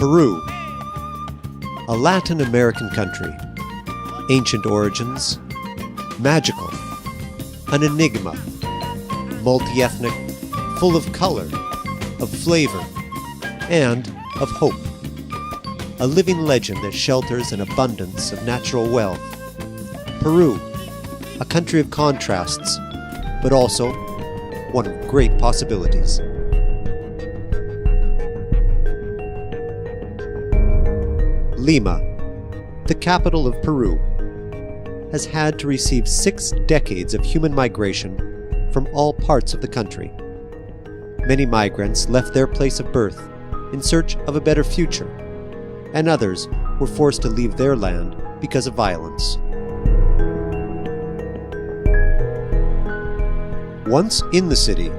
Peru, a Latin American country, ancient origins, magical, an enigma, multi-ethnic, full of color, of flavor, and of hope. A living legend that shelters an abundance of natural wealth. Peru, a country of contrasts, but also one of great possibilities. Lima, the capital of Peru, has had to receive 6 decades of human migration from all parts of the country. Many migrants left their place of birth in search of a better future, and others were forced to leave their land because of violence. Once in the city,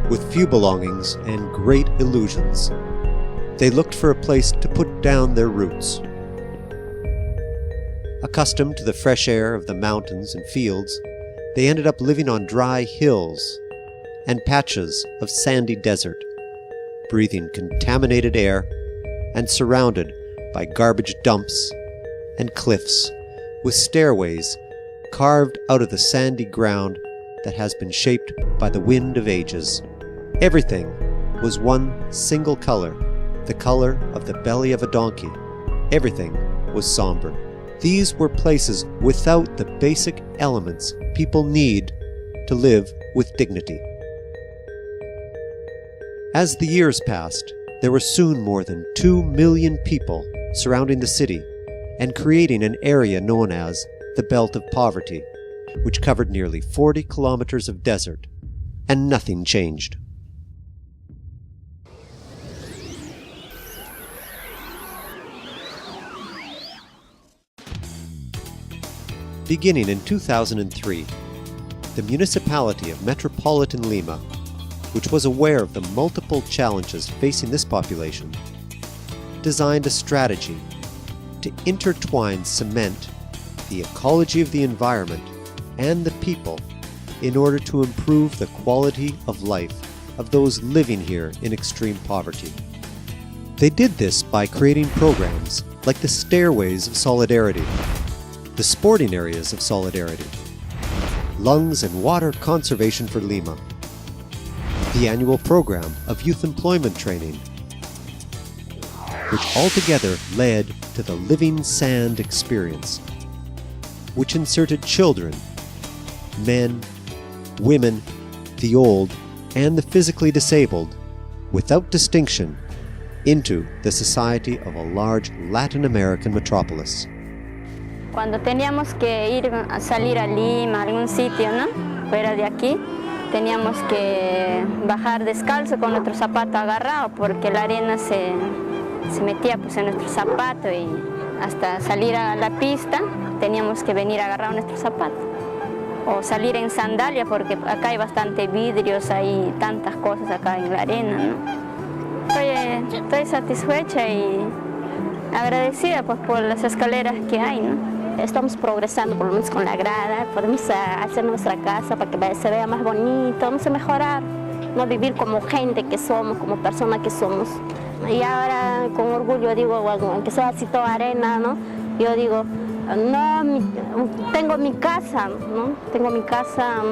with few belongings and great illusions, they looked for a place to put down their roots. Accustomed to the fresh air of the mountains and fields, they ended up living on dry hills and patches of sandy desert, breathing contaminated air and surrounded by garbage dumps and cliffs with stairways carved out of the sandy ground that has been shaped by the wind of ages. Everything was one single color, the color of the belly of a donkey. Everything was somber. These were places without the basic elements people need to live with dignity. As the years passed, there were soon more than 2 million people surrounding the city and creating an area known as the Belt of Poverty, which covered nearly 40 kilometers of desert, and nothing changed. Beginning in 2003, the municipality of Metropolitan Lima, which was aware of the multiple challenges facing this population, designed a strategy to intertwine cement, the ecology of the environment, and the people in order to improve the quality of life of those living here in extreme poverty. They did this by creating programs like the Stairways of Solidarity, the Sporting Areas of Solidarity, Lungs and Water Conservation for Lima, the annual program of youth employment training, which altogether led to the Living Sand experience, which inserted children, men, women, the old, and the physically disabled, without distinction, into the society of a large Latin American metropolis. Cuando teníamos que ir a salir a Lima, a algún sitio, ¿no? Fuera de aquí, teníamos que bajar descalzo con nuestro zapato agarrado porque la arena se metía pues en nuestro zapato y hasta salir a la pista teníamos que venir agarrados nuestro zapato. O salir en sandalia porque acá hay bastante vidrios, hay tantas cosas acá en la arena, ¿no? Estoy satisfecha y agradecida pues por las escaleras que hay, ¿no? Estamos progresando por lo menos con la grada, podemos hacer nuestra casa para que se vea más bonito, vamos a mejorar, no vivir como gente que somos, como personas que somos. Y ahora con orgullo digo, aunque sea así toda arena, ¿no? Yo digo, no, tengo mi casa, ¿no? Tengo mi casa,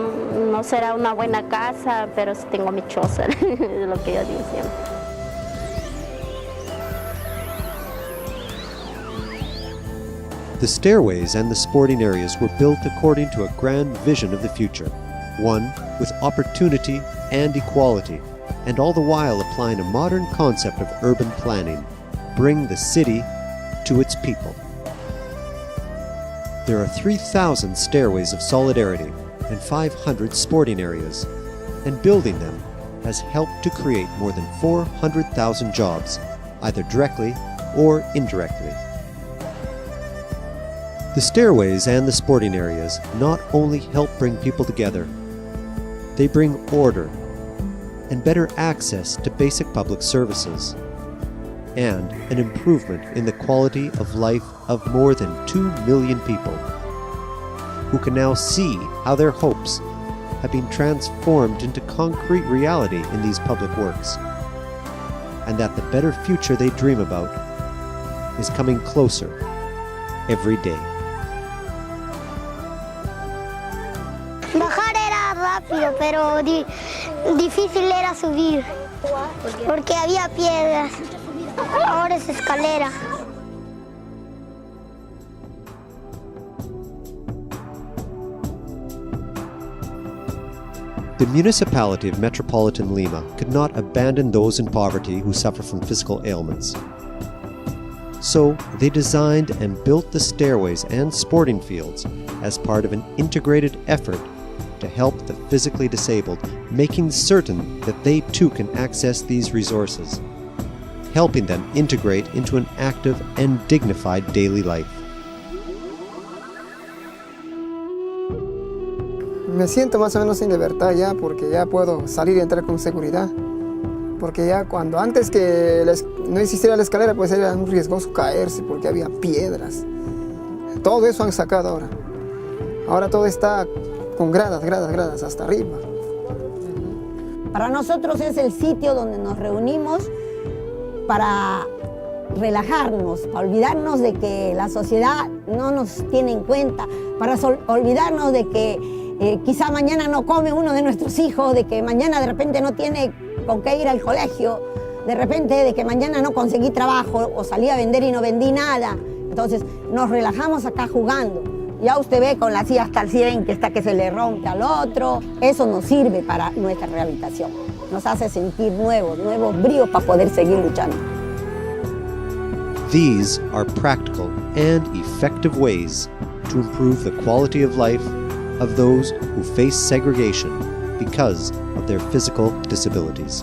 no será una buena casa, pero sí tengo mi choza, es lo que yo digo siempre. The stairways and the sporting areas were built according to a grand vision of the future, one with opportunity and equality, and all the while applying a modern concept of urban planning, bring the city to its people. There are 3,000 stairways of solidarity and 500 sporting areas, and building them has helped to create more than 400,000 jobs, either directly or indirectly. The stairways and the sporting areas not only help bring people together, they bring order and better access to basic public services, and an improvement in the quality of life of more than 2 million people, who can now see how their hopes have been transformed into concrete reality in these public works, and that the better future they dream about is coming closer every day. Bajar era rápido, pero difícil era subir, porque había piedras. Ahora es escalera. The municipality of Metropolitan Lima could not abandon those in poverty who suffer from physical ailments. So they designed and built the stairways and sporting fields as part of an integrated effort to help the physically disabled, making certain that they too can access these resources, helping them integrate into an active and dignified daily life. Me siento más o menos en libertad ya, porque ya puedo salir y entrar con seguridad. Porque ya cuando antes que no existiera la escalera, pues era muy riesgoso caerse porque había piedras. Todo eso han sacado ahora. Ahora todo está con gradas hasta arriba. Para nosotros es el sitio donde nos reunimos para relajarnos, para olvidarnos de que la sociedad no nos tiene en cuenta, para olvidarnos de que quizá mañana no come uno de nuestros hijos, de que mañana de repente no tiene con qué ir al colegio, de repente de que mañana no conseguí trabajo o salí a vender y no vendí nada. Entonces nos relajamos acá jugando. Ya usted ve con la silla hasta el 100 que está que se le rompe al otro. Eso nos sirve para nuestra rehabilitación. Nos hace sentir nuevos bríos para poder seguir luchando. These are practical and effective ways to improve the quality of life of those who face segregation because of their physical disabilities.